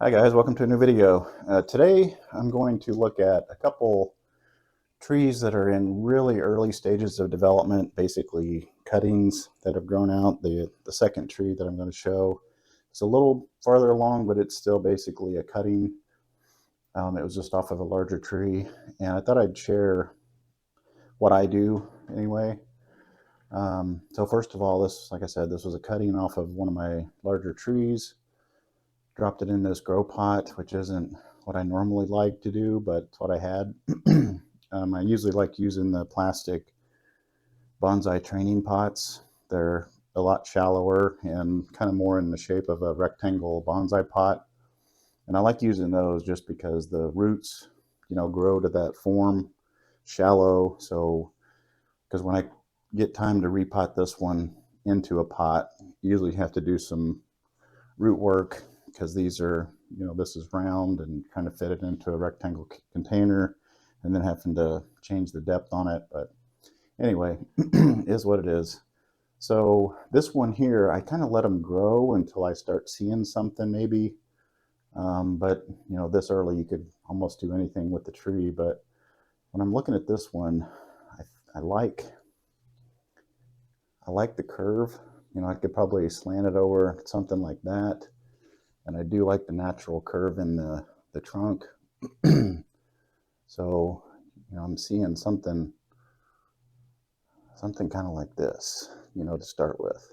Hi guys, welcome to a new video. Today I'm going to look at a couple trees that are in really early stages of development, basically cuttings that have grown out. The second tree that I'm going to show is a little farther along, but it's still basically a cutting. It was just off of a larger tree, and I thought I'd share what I do anyway. So first of all, this, like I said, this was a cutting off of one of my larger trees. Dropped it in this grow pot, which isn't what I normally like to do, but it's what I had. I usually like using the plastic bonsai training pots. They're a lot shallower and kind of more in the shape of a rectangle bonsai pot. And I like using those just because the roots, grow to that form, shallow. So, because when I get time to repot this one into a pot, you usually have to do some root work because these are, this is round and kind of fit it into a rectangle container and then having to change the depth on it. But anyway, is what it is. So this one here, I kind of let them grow until I start seeing something maybe. But this early you could almost do anything with the tree. But when I'm looking at this one, I like the curve. I could probably slant it over something like that. And I do like the natural curve in the trunk. So, I'm seeing something kind of like this, to start with.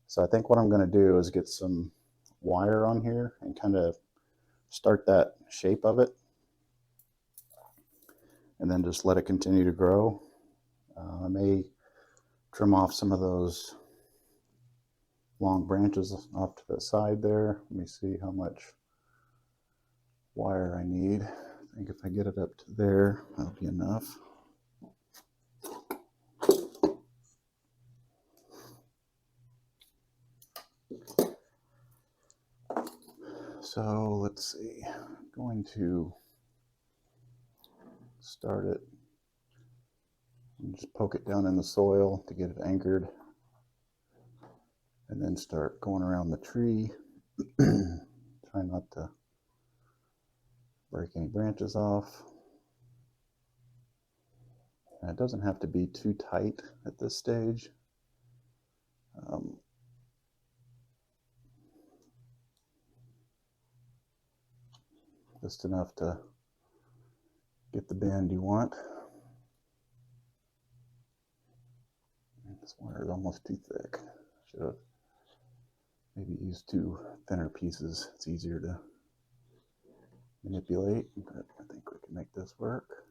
So I think what I'm going to do is get some wire on here and kind of start that shape of it. And then just let it continue to grow. I may trim off some of those long branches off to the side there. Let me see how much wire I need. I think if I get it up to there, that'll be enough. So let's see, I'm going to start it and just poke it down in the soil to get it anchored, and then start going around the tree. Try not to break any branches off. And it doesn't have to be too tight at this stage. Just enough to get the bend you want. This wire is almost too thick. Should have maybe used two thinner pieces. It's easier to manipulate, but I think we can make this work.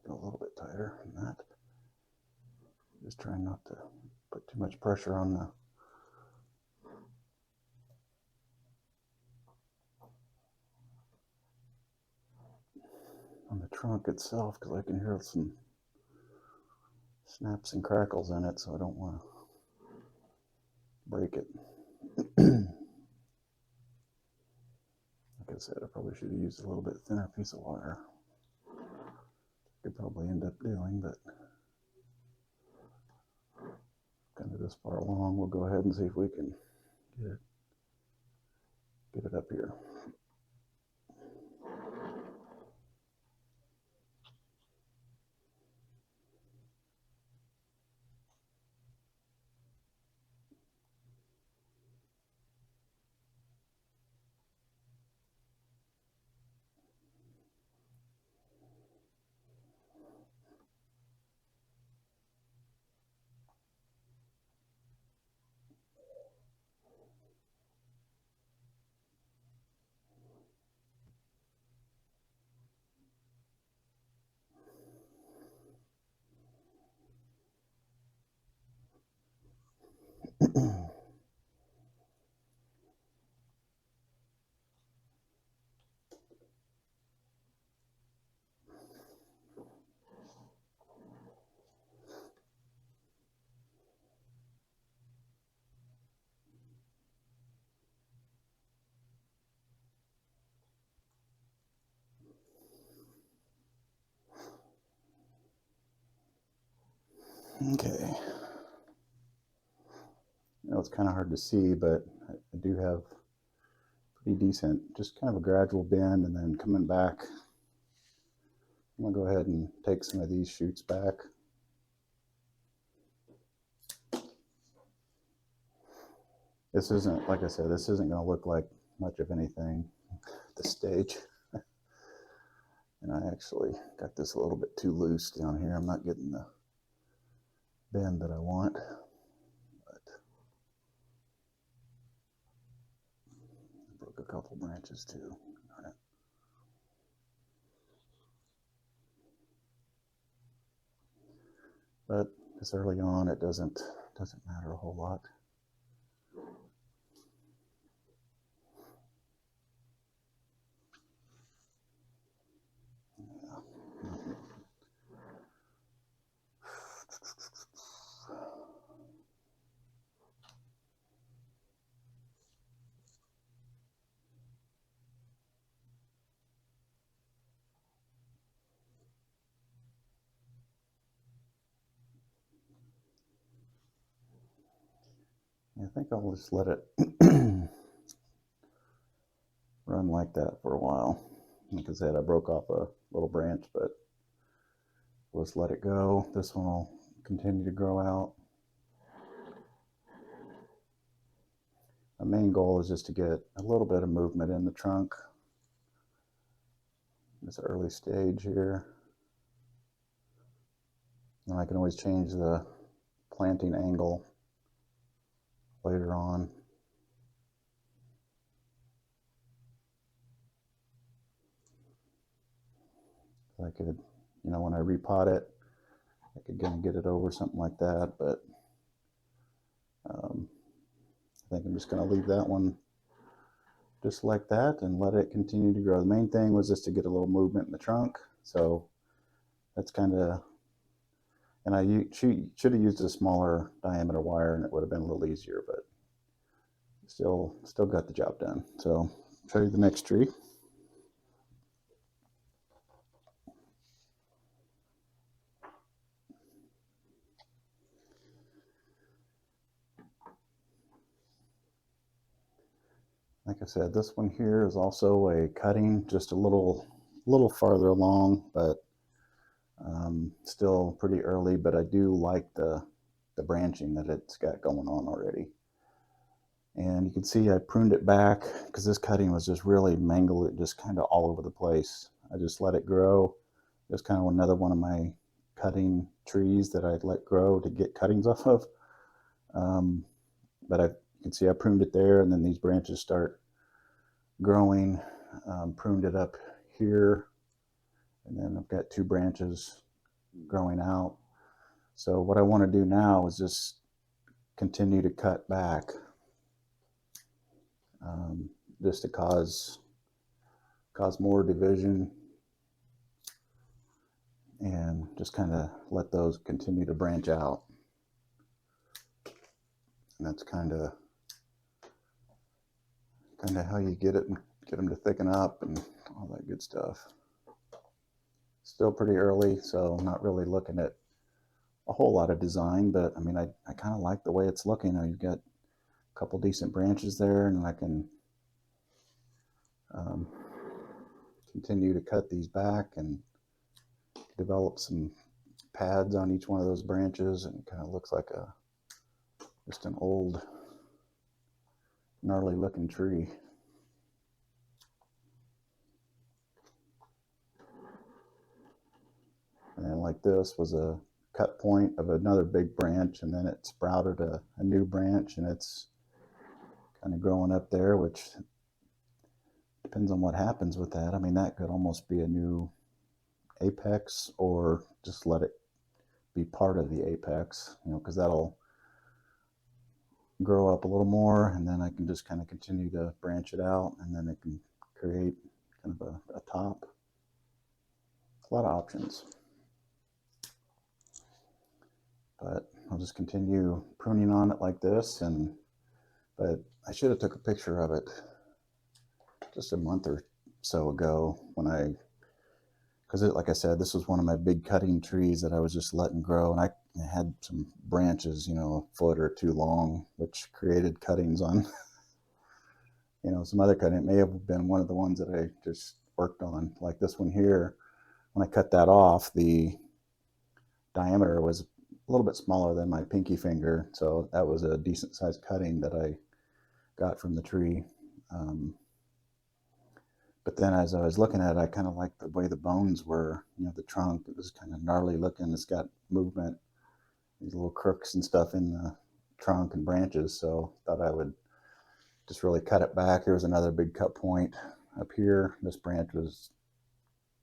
Go a little bit tighter than that. Just trying not to put too much pressure on the trunk itself, because I can hear some snaps and crackles in it, so I don't want to break it. Like I said, I probably should have used a little bit thinner piece of wire. Could probably end up doing, but kind of this far along, we'll go ahead and see if we can get it up here. Okay. I know it's kind of hard to see, but I do have pretty decent, just kind of a gradual bend, and then coming back. I'm gonna go ahead and take some of these shoots back. This isn't, like I said, this isn't gonna look like much of anything at this stage. And I actually got this a little bit too loose down here. I'm not getting the bend that I want. But I broke a couple branches too. Darn it. But this early on, it doesn't matter a whole lot. I think I'll just let it run like that for a while. Like I said, I broke off a little branch, but let's let it go. This one will continue to grow out. My main goal is just to get a little bit of movement in the trunk. This early stage here. And I can always change the planting angle later on. I could, when I repot it, I could kind of get it over something like that, but I think I'm just going to leave that one just like that and let it continue to grow. The main thing was just to get a little movement in the trunk, so that's kind of, and I should have used a smaller diameter wire and it would have been a little easier, but still got the job done. So I'll show you the next tree. Like I said, this one here is also a cutting, just a little farther along, but still pretty early. But I do like the branching that it's got going on already. And you can see I pruned it back because this cutting was just really mangled, it just kind of all over the place. I just let it grow. It was kind of another one of my cutting trees that I'd let grow to get cuttings off of. But you can see I pruned it there, and then these branches start growing. Pruned it up here, and then I've got two branches growing out. So what I want to do now is just continue to cut back, just to cause more division, and just kind of let those continue to branch out. And that's kind of how you get them to thicken up and all that good stuff. Still pretty early, so I'm not really looking at a whole lot of design, but I mean, I kind of like the way it's looking. You've got a couple decent branches there, and I can continue to cut these back and develop some pads on each one of those branches, and it kind of looks like just an old gnarly looking tree. And like this was a cut point of another big branch, and then it sprouted a new branch, and it's kind of growing up there, which depends on what happens with that. I mean, that could almost be a new apex, or just let it be part of the apex, because that'll grow up a little more, and then I can just kind of continue to branch it out, and then it can create kind of a top. A lot of options. But I'll just continue pruning on it like this, but I should have took a picture of it just a month or so ago when I because like I said, this was one of my big cutting trees that I was just letting grow, and I had some branches, you know, a foot or two long, which created cuttings on, you know, some other cutting. It may have been one of the ones that I just worked on, like this one here. When I cut that off, the diameter was a little bit smaller than my pinky finger, so that was a decent sized cutting that I got from the tree. But then as I was looking at it, I kind of liked the way the bones were, you know, the trunk. It was kind of gnarly looking. It's got movement, these little crooks and stuff in the trunk and branches. So I thought I would just really cut it back. There was another big cut point up here. This branch was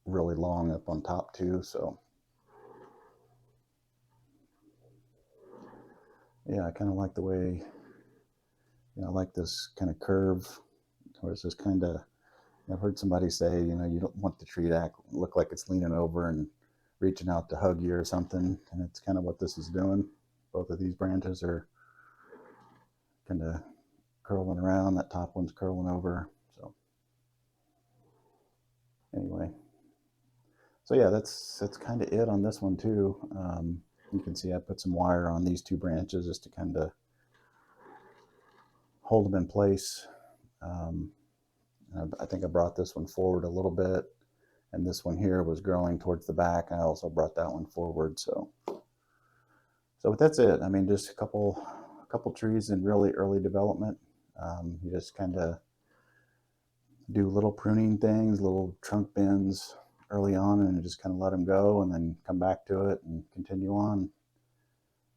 really long up on top too. So yeah, I kind of like the way, you know, I like this kind of curve, where it's just kind of, I've heard somebody say, you know, you don't want the tree to look like it's leaning over and reaching out to hug you or something. And it's kind of what this is doing. Both of these branches are kind of curling around. That top one's curling over. So anyway, so yeah, that's kind of it on this one too. You can see I put some wire on these two branches just to kind of hold them in place. I think I brought this one forward a little bit, and this one here was growing towards the back. I also brought that one forward. So but that's it. I mean, just a couple trees in really early development. You just kind of do little pruning things, little trunk bends early on, and just kind of let them go, and then come back to it and continue on.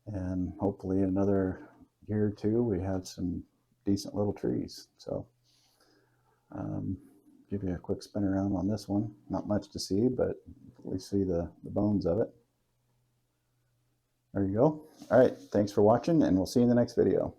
And hopefully, in another year or two, we have some decent little trees. So. Give you a quick spin around on this one. Not much to see, but at least see the bones of it. There you go. All right, thanks for watching, and we'll see you in the next video.